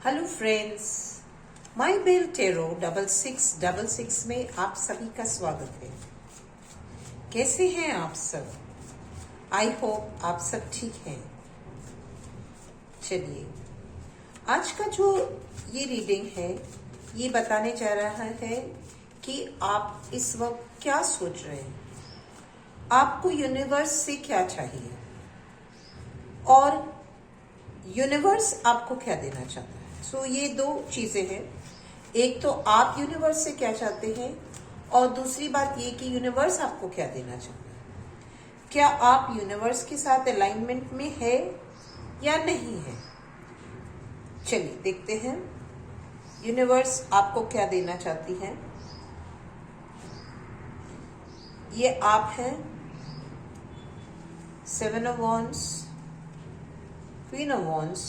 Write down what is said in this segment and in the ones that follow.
Hello friends, माई bell tarot 6666 में आप सभी का स्वागत है। कैसे हैं आप सब? आई होप आप सब ठीक हैं। चलिए, आज का जो ये रीडिंग है ये बताने जा रहा है कि आप इस वक्त क्या सोच रहे हैं, आपको यूनिवर्स से क्या चाहिए और यूनिवर्स आपको क्या देना चाहता है। सो ये दो चीजें हैं, एक तो आप यूनिवर्स से क्या चाहते हैं और दूसरी बात ये कि यूनिवर्स आपको क्या देना चाहता है। क्या आप यूनिवर्स के साथ अलाइनमेंट में है या नहीं है। चलिए देखते हैं यूनिवर्स आपको क्या देना चाहती है। ये आप हैं, 7 of Wands, Queen of Wands,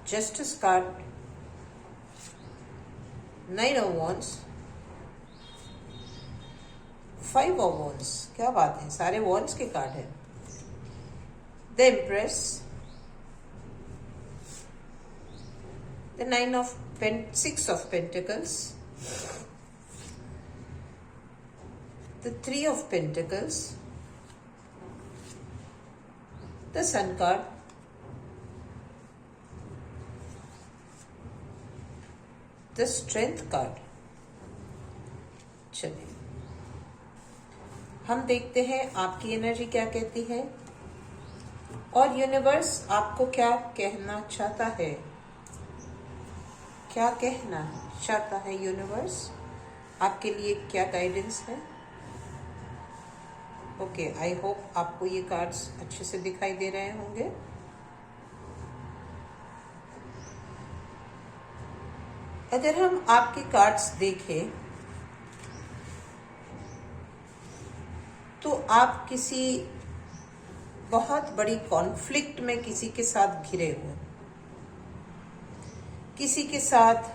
Justice card, 9 of Wands, 5 of Wands। क्या बात है, सारे Wands के कार्ड हैं। The Empress, the 6 of Pentacles, the 3 of Pentacles, the Sun card, the Strength card। चलिए हम देखते हैं आपकी एनर्जी क्या कहती है और यूनिवर्स आपको क्या कहना चाहता है। क्या कहना चाहता है यूनिवर्स, आपके लिए क्या गाइडेंस है। ओके, आई होप आपको ये कार्ड्स अच्छे से दिखाई दे रहे होंगे। अगर हम आपके कार्ड्स देखें तो आप किसी बहुत बड़ी कॉन्फ्लिक्ट में किसी के साथ घिरे हुए, किसी के साथ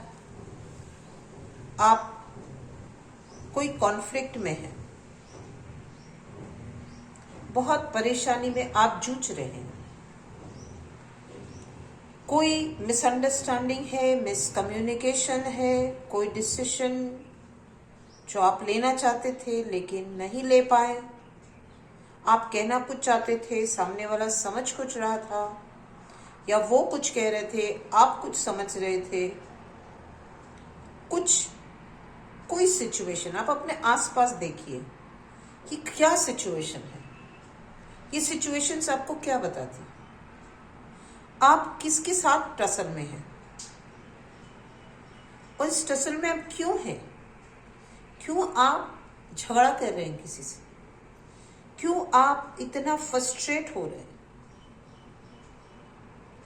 आप कोई कॉन्फ्लिक्ट में हैं, बहुत परेशानी में आप जूझ रहे हैं। कोई मिसअंडरस्टैंडिंग है, मिसकम्युनिकेशन है, कोई डिसीजन जो आप लेना चाहते थे लेकिन नहीं ले पाए। आप कहना कुछ चाहते थे, सामने वाला समझ कुछ रहा था, या वो कुछ कह रहे थे, आप कुछ समझ रहे थे। कोई सिचुएशन आप अपने आसपास देखिए कि क्या सिचुएशन है। ये सिचुएशंस आपको क्या बताती, आप किसके साथ टसल में हैं और इस टसल में आप क्यों हैं। क्यों आप झगड़ा कर रहे हैं किसी से, क्यों आप इतना फ्रस्ट्रेट हो रहे हैं,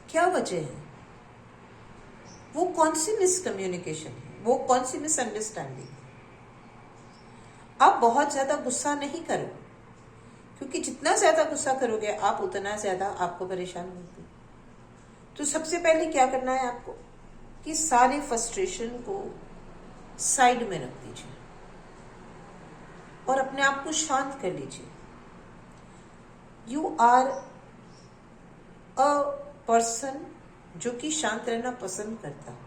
क्या वजह है। वो कौन सी मिसकम्युनिकेशन है, वो कौन सी मिसअंडरस्टैंडिंग है। आप बहुत ज्यादा गुस्सा नहीं करो, क्योंकि जितना ज्यादा गुस्सा करोगे आप उतना ज्यादा आपको परेशान होगी। तो सबसे पहले क्या करना है आपको कि सारे फ्रस्ट्रेशन को साइड में रख दीजिए और अपने आप को शांत कर लीजिए। यू आर अ पर्सन जो कि शांत रहना पसंद करता है।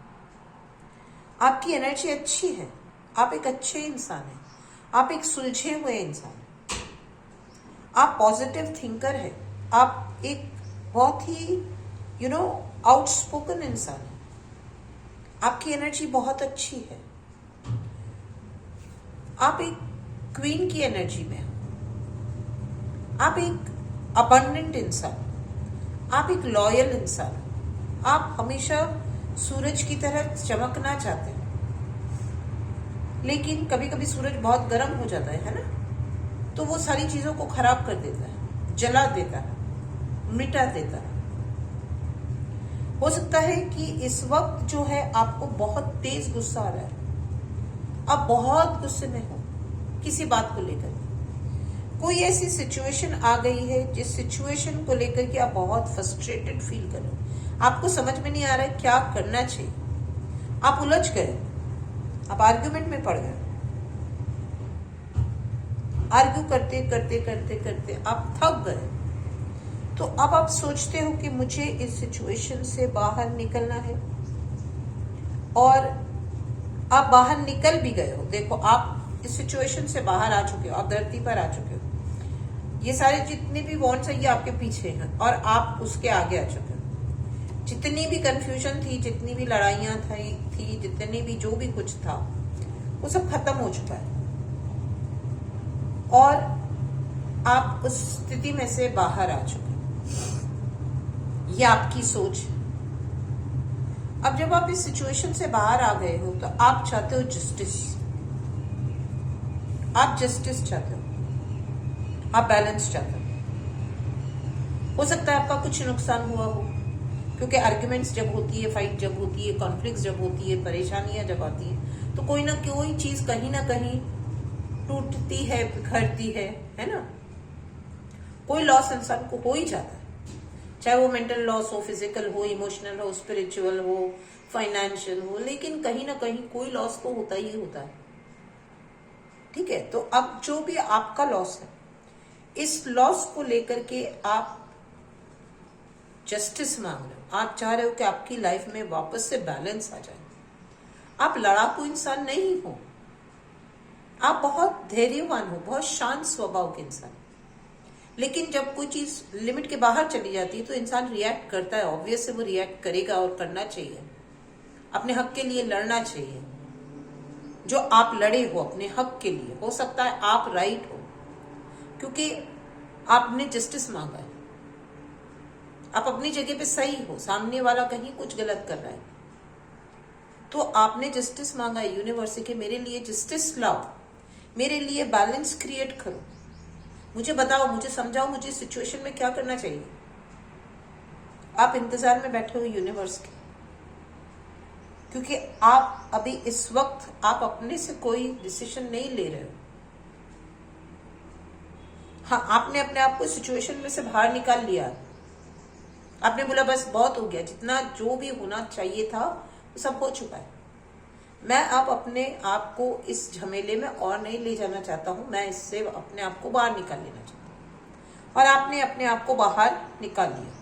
आपकी एनर्जी अच्छी है, आप एक अच्छे इंसान हैं, आप एक सुलझे हुए इंसान हैं, आप पॉजिटिव थिंकर हैं, आप एक बहुत ही आउटस्पोकन इंसान है। आपकी एनर्जी बहुत अच्छी है, आप एक क्वीन की एनर्जी में हो, आप एक अबंडेंट इंसान, आप एक लॉयल इंसान, आप हमेशा सूरज की तरह चमकना चाहते हैं। लेकिन कभी कभी सूरज बहुत गर्म हो जाता है ना, तो वो सारी चीजों को खराब कर देता है, जला देता है, मिटा देता है। हो सकता है कि इस वक्त जो है आपको बहुत तेज गुस्सा आ रहा है, आप बहुत गुस्से में हो किसी बात को लेकर। कोई ऐसी सिचुएशन आ गई है जिस सिचुएशन को लेकर के आप बहुत फ्रस्ट्रेटेड फील कर रहे हो, आपको समझ में नहीं आ रहा है क्या करना चाहिए। आप उलझ गए, आप आर्ग्यूमेंट में पड़ गए, आर्ग्यू करते करते करते करते आप थक गए। तो अब आप सोचते हो कि मुझे इस सिचुएशन से बाहर निकलना है, और आप बाहर निकल भी गए हो। देखो, आप इस सिचुएशन से बाहर आ चुके हो, आप धरती पर आ चुके हो। ये सारे जितने भी वॉन्ट्स हैं ये आपके पीछे हैं और आप उसके आगे आ चुके हो। जितनी भी कंफ्यूजन थी, जितनी भी लड़ाइयां थी, जितनी भी जो भी कुछ था, वो सब खत्म हो चुका है और आप उस स्थिति में से बाहर आ चुके हो। ये आपकी सोच है। अब जब आप इस सिचुएशन से बाहर आ गए हो तो आप चाहते हो जस्टिस। आप जस्टिस चाहते हो, आप बैलेंस चाहते हो सकता है आपका कुछ नुकसान हुआ हो, क्योंकि आर्ग्यूमेंट्स जब होती है, फाइट जब होती है, कॉन्फ्लिक्ट जब होती है, परेशानियां जब आती है, तो कोई ना कोई चीज कहीं ना कहीं टूटती है, बिखरती है ना। कोई लॉस इंसान को हो ही जाता है, चाहे वो मेंटल लॉस हो, फिजिकल हो, इमोशनल हो, स्पिरिचुअल हो, फाइनेंशियल हो, लेकिन कहीं ना कहीं कोई लॉस तो होता ही होता है। ठीक है, तो अब जो भी आपका लॉस है, इस लॉस को लेकर के आप जस्टिस मांग रहे हो। आप चाह रहे हो कि आपकी लाइफ में वापस से बैलेंस आ जाए। आप लड़ाकू इंसान नहीं हो, आप बहुत धैर्यवान हो, बहुत शांत स्वभाव के इंसान। लेकिन जब कोई चीज लिमिट के बाहर चली जाती है तो इंसान रिएक्ट करता है। ऑब्वियस से वो रिएक्ट करेगा और करना चाहिए। अपने हक के लिए लड़ना चाहिए। जो आप लड़े हो अपने हक के लिए, हो सकता है आप राइट हो क्योंकि आपने जस्टिस मांगा है। आप अपनी जगह पे सही हो, सामने वाला कहीं कुछ गलत कर रहा है, तो आपने जस्टिस मांगा है यूनिवर्स से कि मेरे लिए जस्टिस लाओ, मेरे लिए बैलेंस क्रिएट करो, मुझे बताओ, मुझे समझाओ, मुझे सिचुएशन में क्या करना चाहिए। आप इंतजार में बैठे हो यूनिवर्स के, क्योंकि आप अभी इस वक्त आप अपने से कोई डिसीजन नहीं ले रहे हो। हाँ, आपने अपने आप को सिचुएशन में से बाहर निकाल लिया। आपने बोला बस बहुत हो गया, जितना जो भी होना चाहिए था वो सब हो चुका है। मैं अब अपने आप को इस झमेले में और नहीं ले जाना चाहता हूं, मैं इससे अपने आप को बाहर निकाल लेना चाहता हूं। और आपने अपने आप को बाहर निकाल लिया,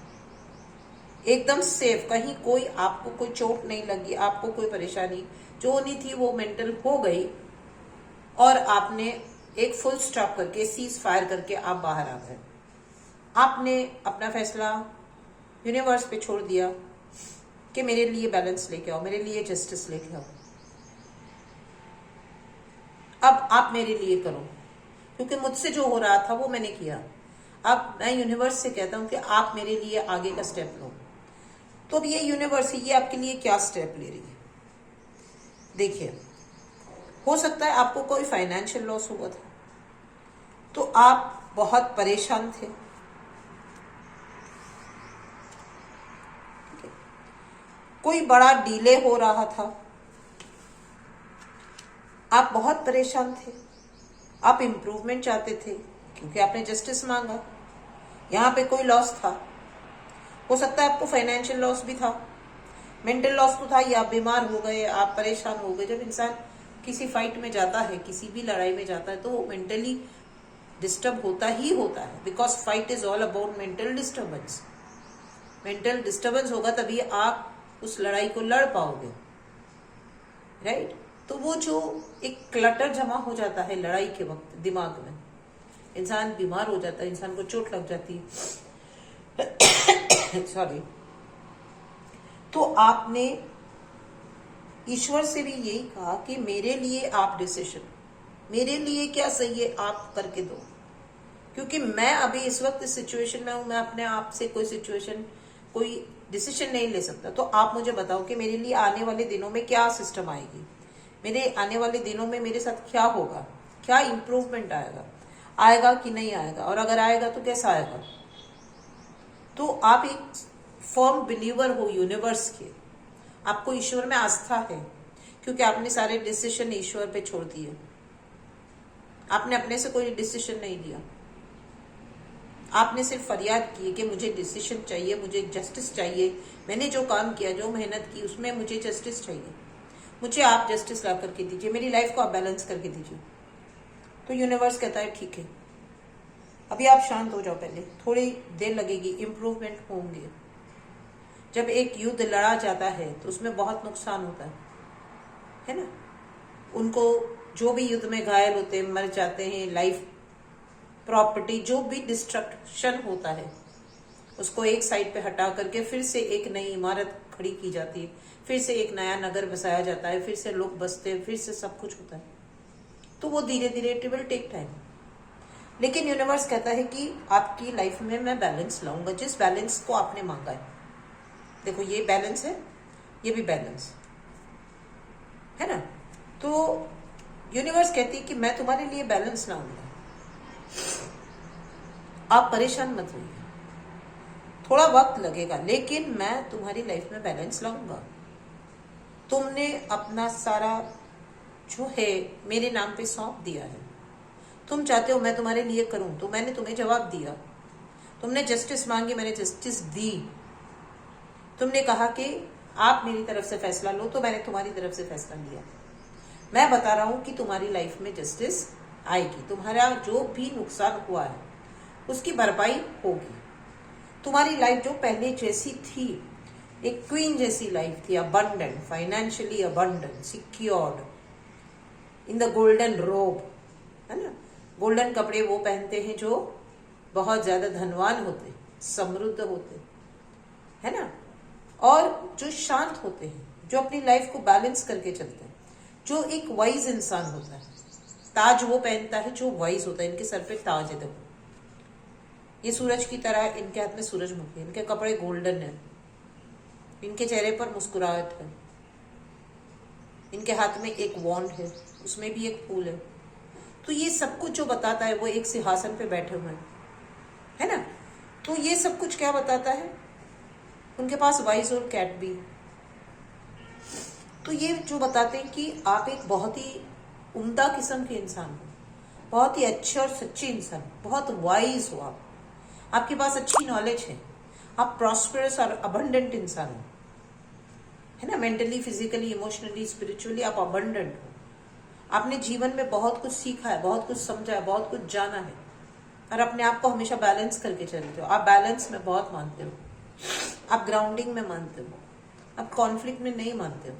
एकदम सेफ। कहीं कोई आपको कोई चोट नहीं लगी, आपको कोई परेशानी जो होनी थी वो मेंटल हो गई, और आपने एक फुल स्टॉप करके, सीज फायर करके आप बाहर आ गए। आपने अपना फैसला यूनिवर्स पे छोड़ दिया कि मेरे लिए बैलेंस लेके आओ, मेरे लिए जस्टिस लेके आओ। अब आप मेरे लिए करो, क्योंकि मुझसे जो हो रहा था वो मैंने किया। अब मैं यूनिवर्स से कहता हूं कि आप मेरे लिए आगे का स्टेप लो। तो अब ये यूनिवर्स ये आपके लिए क्या स्टेप ले रही है। देखिए, हो सकता है आपको कोई फाइनेंशियल लॉस हुआ था, तो आप बहुत परेशान थे। कोई बड़ा डिले हो रहा था, आप बहुत परेशान थे। आप इंप्रूवमेंट चाहते थे क्योंकि आपने जस्टिस मांगा। यहां पे कोई लॉस था, हो सकता है आपको फाइनेंशियल लॉस भी था, मेंटल लॉस तो था ही। आप बीमार हो गए, आप परेशान हो गए। जब इंसान किसी फाइट में जाता है, किसी भी लड़ाई में जाता है, तो वो मेंटली डिस्टर्ब होता ही होता है, because fight is all about mental disturbance. Mental disturbance होगा तभी आप उस लड़ाई को लड़ पाओगे, राइट। तो वो जो एक क्लटर जमा हो जाता है लड़ाई के वक्त दिमाग में, इंसान बीमार हो जाता है, इंसान को चोट लग जाती है सॉरी। तो आपने ईश्वर से भी यही कहा कि मेरे लिए आप डिसीजन, मेरे लिए क्या सही है आप करके दो, क्योंकि मैं अभी इस वक्त इस सिचुएशन में हूं। मैं अपने आप से कोई सिचुएशन, कोई डिसीजन नहीं ले सकता। तो आप मुझे बताओ कि मेरे लिए आने वाले दिनों में क्या सिस्टम आएगी, मेरे आने वाले दिनों में मेरे साथ क्या होगा, क्या इंप्रूवमेंट आएगा कि नहीं आएगा, और अगर आएगा तो कैसा आएगा। तो आप एक फर्म बिलीवर हो यूनिवर्स के, आपको ईश्वर में आस्था है, क्योंकि आपने सारे डिसीजन ईश्वर पे छोड़ दिए। आपने अपने से कोई डिसीजन नहीं लिया, आपने सिर्फ फरियाद की कि मुझे डिसीजन चाहिए, मुझे जस्टिस चाहिए। मैंने जो काम किया, जो मेहनत की, उसमें मुझे जस्टिस चाहिए। मुझे आप जस्टिस ला करके दीजिए, मेरी लाइफ को आप बैलेंस करके दीजिए। तो यूनिवर्स कहता है ठीक है, अभी आप शांत हो जाओ, पहले थोड़ी देर लगेगी, इम्प्रूवमेंट होंगे। जब एक युद्ध लड़ा जाता है तो उसमें बहुत नुकसान होता है ना। उनको जो भी युद्ध में घायल होते हैं, मर जाते हैं, लाइफ प्रॉपर्टी जो भी डिस्ट्रक्शन होता है उसको एक साइड पे हटा करके फिर से एक नई इमारत खड़ी की जाती है, फिर से एक नया नगर बसाया जाता है, फिर से लोग बसते हैं, फिर से सब कुछ होता है। तो वो धीरे धीरे इट विल टेक टाइम। लेकिन यूनिवर्स कहता है कि आपकी लाइफ में मैं बैलेंस लाऊंगा, जिस बैलेंस को आपने मांगा है। देखो ये बैलेंस है, ये भी बैलेंस है ना। तो यूनिवर्स कहती है कि मैं तुम्हारे लिए बैलेंस लाऊंगा, आप परेशान मत होइए, थोड़ा वक्त लगेगा लेकिन मैं तुम्हारी लाइफ में बैलेंस लाऊंगा। तुमने अपना सारा जो है मेरे नाम पे सौंप दिया है। तुम चाहते हो मैं तुम्हारे लिए करूं, तो मैंने तुम्हें जवाब दिया। तुमने जस्टिस मांगी, मैंने जस्टिस दी। तुमने कहा कि आप मेरी तरफ से फैसला लो, तो मैंने तुम्हारी तरफ से फैसला लिया। मैं बता रहा हूं कि तुम्हारी लाइफ में जस्टिस आएगी, तुम्हारा जो भी नुकसान हुआ है उसकी भरपाई होगी। तुम्हारी लाइफ जो पहले जैसी थी, एक क्वीन जैसी लाइफ थी, abundant, financially abundant, secured, in the golden रोब, है ना। गोल्डन कपड़े वो पहनते हैं जो बहुत ज्यादा धनवान होते, समृद्ध होते, है ना, और जो शांत होते हैं, जो अपनी लाइफ को बैलेंस करके चलते हैं, जो एक वाइज इंसान होता है। ताज वो पहनता है जो वाइज होता है। इनके सर पे ताज है, देखो ये सूरज की तरह, इनके हाथ में सूरजमुखी, इनके कपड़े गोल्डन है, इनके चेहरे पर मुस्कुराहट है, इनके हाथ में एक वॉन्ड है, उसमें भी एक फूल है। तो ये सब कुछ जो बताता है वो एक सिंहासन पे बैठे हुए हैं, है ना। तो ये सब कुछ क्या बताता है, उनके पास वाइज और कैट भी। तो ये जो बताते हैं कि आप एक बहुत ही उम्दा किस्म के इंसान हो, बहुत ही अच्छे और सच्चे इंसान, बहुत वाइज हो आप, आपके पास अच्छी नॉलेज है, आप प्रॉस्परस और अबंडेंट इंसान हो, है ना। मेंटली, फिजिकली, इमोशनली, स्पिरिचुअली आप अबंडेंट हो। आपने जीवन में बहुत कुछ सीखा है, बहुत कुछ समझा है, बहुत कुछ जाना है, और अपने आप को हमेशा बैलेंस करके चलते हो। आप बैलेंस में बहुत मानते हो, आप ग्राउंडिंग में मानते हो, आप कॉन्फ्लिक्ट में नहीं मानते हो।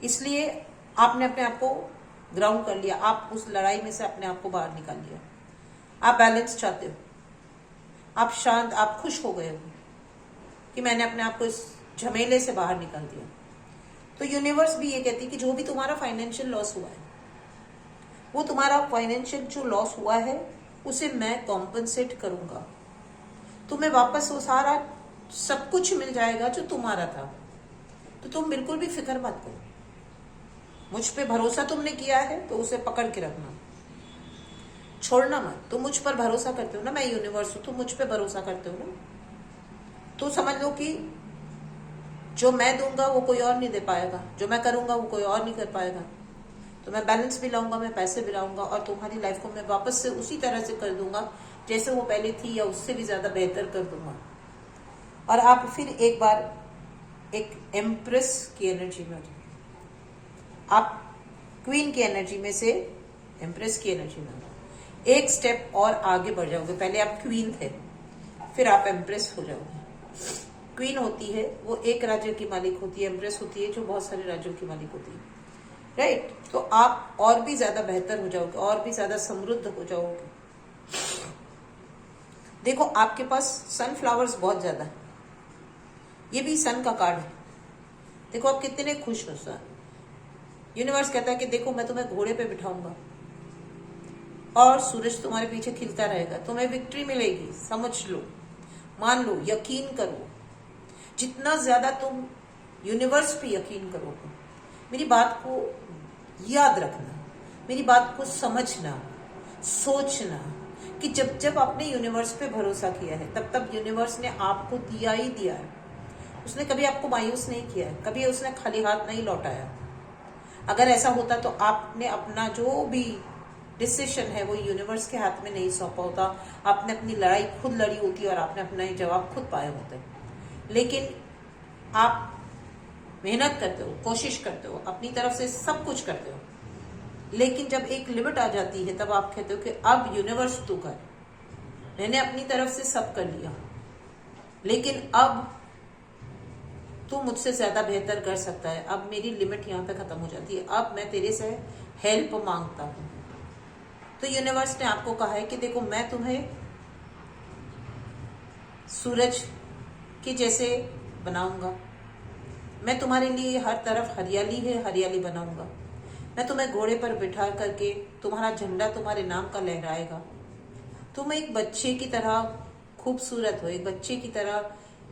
इसलिए आपने अपने आप को ग्राउंड कर लिया, आप उस लड़ाई में से अपने आप को बाहर निकाल लिया। आप बैलेंस चाहते हो, आप शांत, आप खुश हो गए हो कि मैंने अपने आप को इस झमेले से बाहर निकाल दिया। तो यूनिवर्स भी ये कहती है कि जो भी तुम्हारा फाइनेंशियल लॉस हुआ है, वो तुम्हारा फाइनेंशियल जो लॉस हुआ है उसे मैं कॉम्पनसेट करूंगा। तुम्हें वापस वो सारा सब कुछ मिल जाएगा जो तुम्हारा था। तो तुम बिल्कुल भी फिक्र मत करो, मुझ पे भरोसा तुमने किया है तो उसे पकड़ के रखना, छोड़ना मत। तुम मुझ पर भरोसा करते हो ना, मैं यूनिवर्स हूं, तुम मुझ पे भरोसा करते हो ना, तो समझ लो कि जो मैं दूंगा वो कोई और नहीं दे पाएगा, जो मैं करूंगा वो कोई और नहीं कर पाएगा। तो मैं बैलेंस भी लाऊंगा, मैं पैसे भी लाऊंगा, और तुम्हारी लाइफ को मैं वापस से उसी तरह से कर दूंगा जैसे वो पहले थी, या उससे भी ज्यादा बेहतर कर दूंगा। और आप फिर एक बार एक एम्प्रेस की एनर्जी में हो जाए, आप क्वीन की एनर्जी में से एम्प्रेस की एनर्जी में एक स्टेप और आगे बढ़ जाओगे। पहले आप क्वीन थे, फिर आप एम्प्रेस हो जाओगे। क्वीन होती है वो एक राज्य की मालिक होती है, एम्प्रेस होती है जो बहुत सारे राज्यों की मालिक होती है, राइट। तो आप और भी ज्यादा बेहतर हो जाओगे, और भी ज्यादा समृद्ध हो जाओगे। देखो आपके पास सनफ्लावर्स बहुत ज्यादा है, ये भी सन का कार्ड है। देखो आप कितने खुश हो सर। यूनिवर्स कहता है कि देखो मैं तुम्हें घोड़े पे बिठाऊंगा और सूरज तुम्हारे पीछे खिलता रहेगा, तुम्हें विक्ट्री मिलेगी। समझ लो, मान लो, यकीन करो। जितना ज्यादा तुम यूनिवर्स पे यकीन करोगे, मेरी बात को याद रखना, मेरी बात को समझना, सोचना कि जब जब आपने यूनिवर्स पे भरोसा किया है तब तब यूनिवर्स ने आपको दिया ही दिया है। उसने कभी आपको मायूस नहीं किया है, कभी उसने खाली हाथ नहीं लौटाया। अगर ऐसा होता तो आपने अपना जो भी डिसीजन है वो यूनिवर्स के हाथ में नहीं सौंपा होता, आपने अपनी लड़ाई खुद लड़ी होती और आपने अपना जवाब खुद पाए होते। लेकिन आप मेहनत करते हो, कोशिश करते हो, अपनी तरफ से सब कुछ करते हो, लेकिन जब एक लिमिट आ जाती है तब आप कहते हो कि अब यूनिवर्स तू कर, मैंने अपनी तरफ से सब कर लिया, लेकिन अब तू मुझसे ज्यादा बेहतर कर सकता है, अब मेरी लिमिट यहाँ पे खत्म हो जाती है, अब मैं तेरे से हेल्प मांगता हूं। तो यूनिवर्स ने आपको कहा है कि देखो मैं तुम्हें सूरज के जैसे बनाऊंगा, मैं तुम्हारे लिए हर तरफ हरियाली है हरियाली बनाऊंगा, मैं तुम्हें घोड़े पर बिठा करके तुम्हारा झंडा तुम्हारे नाम का लहराएगा, तुम एक बच्चे की तरह खूबसूरत हो, एक बच्चे की तरह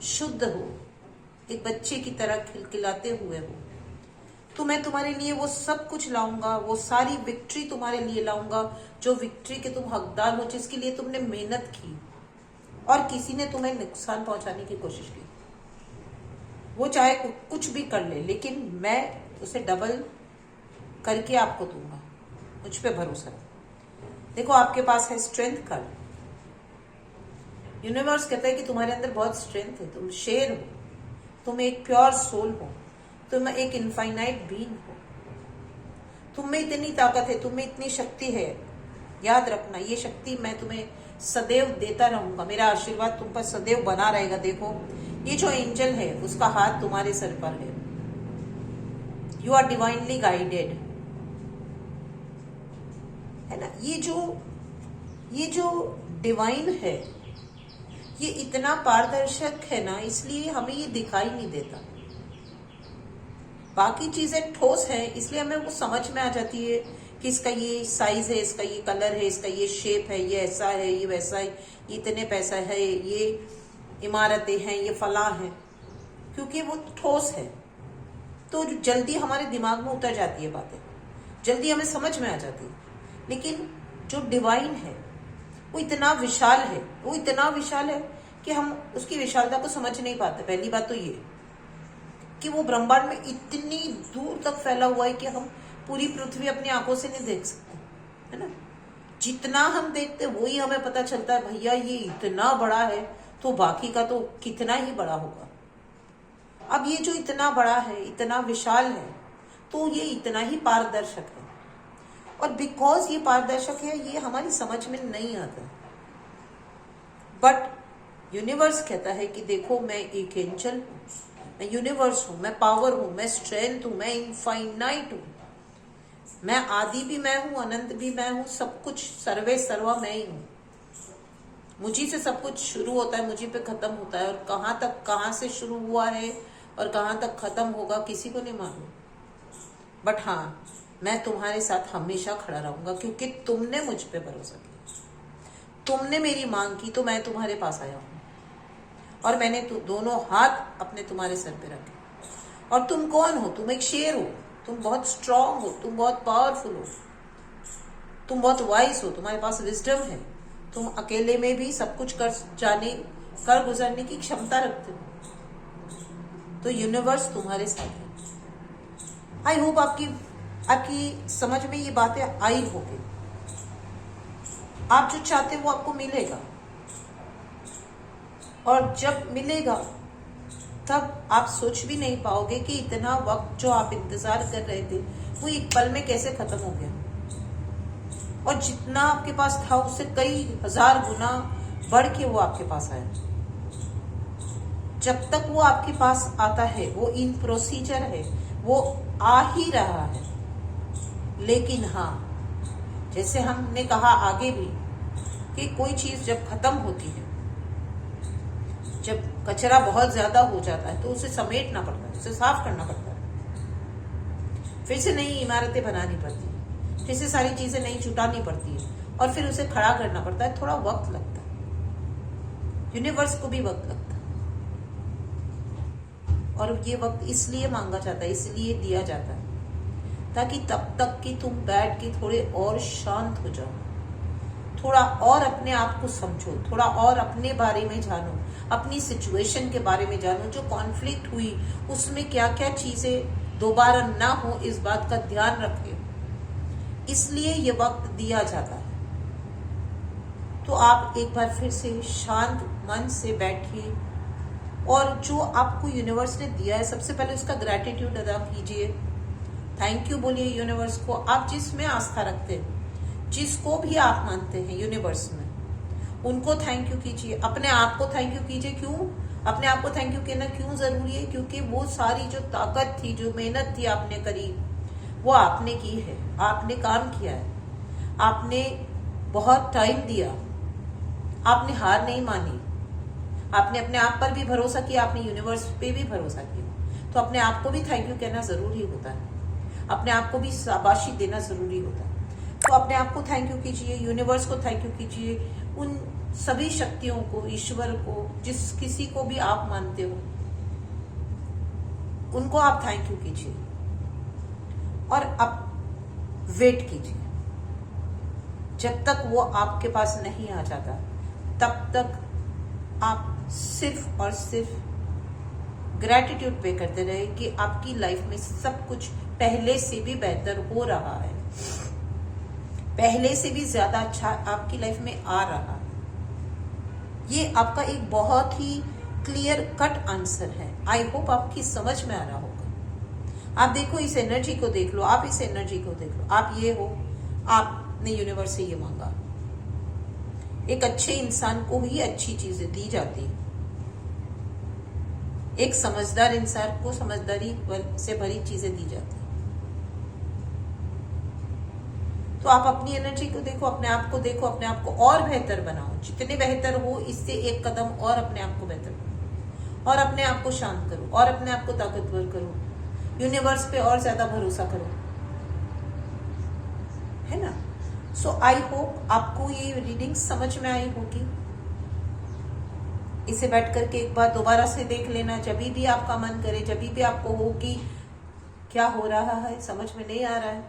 शुद्ध हो, एक बच्चे की तरह खिलखिलाते हुए हो, तो मैं तुम्हारे लिए वो सब कुछ लाऊंगा, वो सारी विक्ट्री तुम्हारे लिए लाऊंगा जो विक्ट्री के तुम हकदार हो, जिसके लिए तुमने मेहनत की और किसी ने तुम्हें नुकसान पहुंचाने की कोशिश की, वो चाहे कुछ भी कर ले, लेकिन मैं उसे डबल करके आपको दूंगा, मुझ पे भरोसा है। देखो आपके पास है स्ट्रेंथ कार्ड, यूनिवर्स कहता है कि तुम्हारे अंदर बहुत स्ट्रेंथ है, तुम शेर हो, तुम एक प्योर सोल हो, तुम एक इनफाइनाइट बीइंग हो, तुम में इतनी ताकत है, तुम में इतनी शक्ति है। याद रखना ये शक्ति मैं तुम्हें सदैव देता रहूंगा, मेरा आशीर्वाद तुम पर सदैव बना रहेगा। देखो ये जो एंजल है उसका हाथ तुम्हारे सर पर है, यू आर डिवाइनली गाइडेड, है ना। ये जो डिवाइन है ये इतना पारदर्शक है ना, इसलिए हमें ये दिखाई नहीं देता। बाकी चीजें ठोस है इसलिए हमें वो समझ में आ जाती है कि इसका ये साइज है, इसका ये कलर है, इसका ये शेप है, ये ऐसा है, ये वैसा है, ये इतने पैसा है, ये इमारतें हैं, ये फला है, क्योंकि वो ठोस है तो जल्दी हमारे दिमाग में उतर जाती है बातें, जल्दी हमें समझ में आ जाती है। लेकिन जो डिवाइन है वो इतना विशाल है, वो इतना विशाल है कि हम उसकी विशालता को समझ नहीं पाते। पहली बात तो ये कि वो ब्रह्मांड में इतनी दूर तक फैला हुआ है कि हम पूरी पृथ्वी अपनी आंखों से नहीं देख सकते, है ना। जितना हम देखते वही हमें पता चलता है, भैया ये इतना बड़ा है तो बाकी का तो कितना ही बड़ा होगा। अब ये जो इतना बड़ा है, इतना विशाल है, तो ये इतना ही पारदर्शक है, और बिकॉज ये पारदर्शक है ये हमारी समझ में नहीं आता। बट यूनिवर्स कहता है कि देखो मैं एक एंजल हूं, मैं यूनिवर्स हूं, मैं पावर हूं, मैं स्ट्रेंथ हूं, मैं इनफाइनाइट हूं, मैं आदि भी मैं हूं, अनंत भी मैं हूं, सब कुछ सर्वे सर्वा मैं ही हूं। मुझी से सब कुछ शुरू होता है, मुझी पे खत्म होता है, और कहाँ तक, कहाँ से शुरू हुआ है और कहाँ तक खत्म होगा किसी को नहीं मालूम। बट हाँ, मैं तुम्हारे साथ हमेशा खड़ा रहूंगा क्योंकि तुमने मुझ पे भरोसा किया, तुमने मेरी मांग की तो मैं तुम्हारे पास आया हूं, और मैंने दोनों हाथ अपने तुम्हारे सर पे रखे। और तुम कौन हो? तुम एक शेर हो, तुम बहुत स्ट्रांग हो, तुम बहुत पावरफुल हो, तुम बहुत वाइज हो, तुम्हारे पास विजडम है, तुम अकेले में भी सब कुछ कर गुजरने की क्षमता रखते हो। तो यूनिवर्स तुम्हारे साथ है। आई होप आपकी समझ में ये बातें आई होगी। आप जो चाहते हो वो आपको मिलेगा, और जब मिलेगा तब आप सोच भी नहीं पाओगे कि इतना वक्त जो आप इंतजार कर रहे थे वो एक पल में कैसे खत्म हो गया, और जितना आपके पास था उससे कई हजार गुना बढ़ के वो आपके पास आया। जब तक वो आपके पास आता है वो इन प्रोसीजर है, वो आ ही रहा है। लेकिन हाँ, जैसे हमने कहा आगे भी कि कोई चीज जब खत्म होती है, जब कचरा बहुत ज्यादा हो जाता है तो उसे समेटना पड़ता है, उसे साफ करना पड़ता है, फिर से नई इमारतें बनानी पड़ती है, फिर से सारी चीजें नई जुटानी पड़ती है, और फिर उसे खड़ा करना पड़ता है। थोड़ा वक्त लगता है, यूनिवर्स को भी वक्त लगता है, और ये वक्त इसलिए मांगा जाता है, इसलिए दिया जाता है ताकि तब तक कि तुम बैठ के थोड़े और शांत हो जाओ, थोड़ा और अपने आप को समझो, थोड़ा और अपने बारे में जानो, अपनी सिचुएशन के बारे में जानो, जो कॉन्फ्लिक्ट हुई उसमें क्या क्या चीजें दोबारा ना हो इस बात का ध्यान रखें। इसलिए ये वक्त दिया जाता है। तो आप एक बार फिर से शांत मन से बैठिए, और जो आपको यूनिवर्स ने दिया है सबसे पहले उसका ग्रैटिट्यूड अदा कीजिए, थैंक यू बोलिए यूनिवर्स को। आप जिसमें आस्था रखते हैं, जिसको भी आप मानते हैं यूनिवर्स में, उनको थैंक यू कीजिए। अपने आप को थैंक यू कीजिए। क्यों अपने आप को थैंक यू कहना क्यों जरूरी है? क्योंकि वो सारी जो ताकत थी, जो मेहनत थी आपने करी, वो आपने की है। आपने काम किया है, आपने बहुत टाइम दिया, आपने हार नहीं मानी, आपने अपने आप पर भी भरोसा किया, आपने यूनिवर्स पे भी भरोसा किया। तो अपने आप को भी थैंक यू कहना जरूरी होता है, अपने आप को भी शाबाशी देना जरूरी होता है। तो अपने आप को थैंक यू कीजिए, यूनिवर्स को थैंक यू कीजिए, उन सभी शक्तियों को, ईश्वर को, जिस किसी को भी आप मानते हो, उनको आप थैंक यू कीजिए। और अब वेट कीजिए जब तक वो आपके पास नहीं आ जाता, तब तक आप सिर्फ और सिर्फ ग्रैटिट्यूड पे करते रहे कि आपकी लाइफ में सब कुछ पहले से भी बेहतर हो रहा है, पहले से भी ज्यादा अच्छा आपकी लाइफ में आ रहा है। ये आपका एक बहुत ही क्लियर कट आंसर है। आई होप आपकी समझ में आ रहा होगा। आप देखो, इस एनर्जी को देख लो, आप इस एनर्जी को देख लो। आप ये हो, आपने यूनिवर्स से ये मांगा। एक अच्छे इंसान को ही अच्छी चीजें दी जाती है। एक समझदार इंसान को समझदारी से भरी चीजें दी जाती है। तो आप अपनी एनर्जी को देखो, अपने आप को देखो, अपने आप को और बेहतर बनाओ। जितने बेहतर हो, इससे एक कदम और अपने आप को बेहतर बनाओ, और अपने आप को शांत करो, और अपने आप को ताकतवर करो, यूनिवर्स पे और ज्यादा भरोसा करो, है ना। सो आई होप आपको ये रीडिंग समझ में आई होगी। इसे बैठ करके एक बार दोबारा से देख लेना, जब भी आपका मन करे, जब भी आपको हो कि क्या हो रहा है, समझ में नहीं आ रहा है,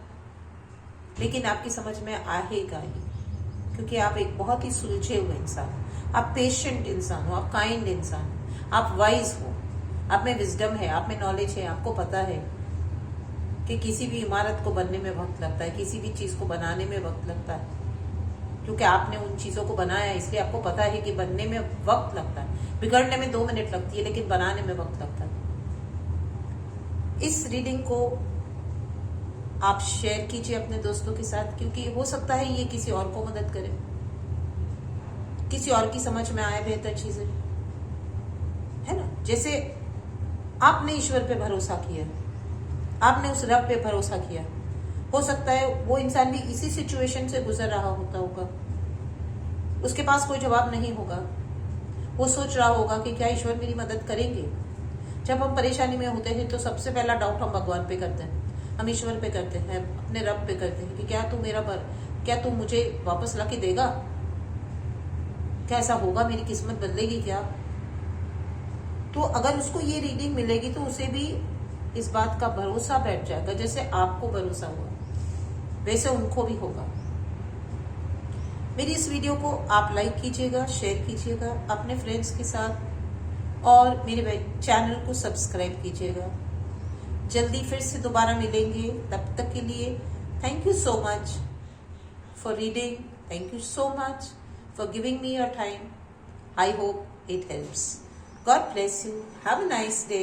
लेकिन आपकी समझ में आएगा ही, क्योंकि आप एक बहुत ही सुलझे हुए इंसान, आप पेशेंट इंसान हो, आप काइंड इंसान, आप वाइज हो, आप में विजडम है, आप में नॉलेज है। आपको पता है कि किसी भी इमारत को बनने में वक्त लगता है, किसी भी चीज को बनाने में वक्त लगता है, क्योंकि आपने उन चीजों को बनाया, इसलिए आपको पता है कि बनने में वक्त लगता है। बिगड़ने में 2 मिनट लगती है, लेकिन बनाने में वक्त लगता है। इस रीडिंग को आप शेयर कीजिए अपने दोस्तों के साथ, क्योंकि हो सकता है ये किसी और को मदद करे, किसी और की समझ में आए बेहतर चीजें, है ना। जैसे आपने ईश्वर पे भरोसा किया, आपने उस रब पे भरोसा किया, हो सकता है वो इंसान भी इसी सिचुएशन से गुजर रहा होगा, उसके पास कोई जवाब नहीं होगा, वो सोच रहा होगा कि क्या ईश्वर मेरी मदद करेंगे। जब हम परेशानी में होते हैं तो सबसे पहला डाउट हम भगवान पे करते हैं, हम ईश्वर पे करते हैं, अपने रब पे करते हैं कि क्या तू मुझे वापस ला के देगा, क्या ऐसा होगा, मेरी किस्मत बदलेगी क्या। तो अगर उसको ये रीडिंग मिलेगी तो उसे भी इस बात का भरोसा बैठ जाएगा, जैसे आपको भरोसा हुआ वैसे उनको भी होगा। मेरी इस वीडियो को आप लाइक कीजिएगा, शेयर कीजिएगा अपने फ्रेंड्स के साथ, और मेरे चैनल को सब्सक्राइब कीजिएगा। जल्दी फिर से दोबारा मिलेंगे, तब तक के लिए thank you so much for reading, thank you so much for giving me your time. I hope it helps. God bless you, have a nice day.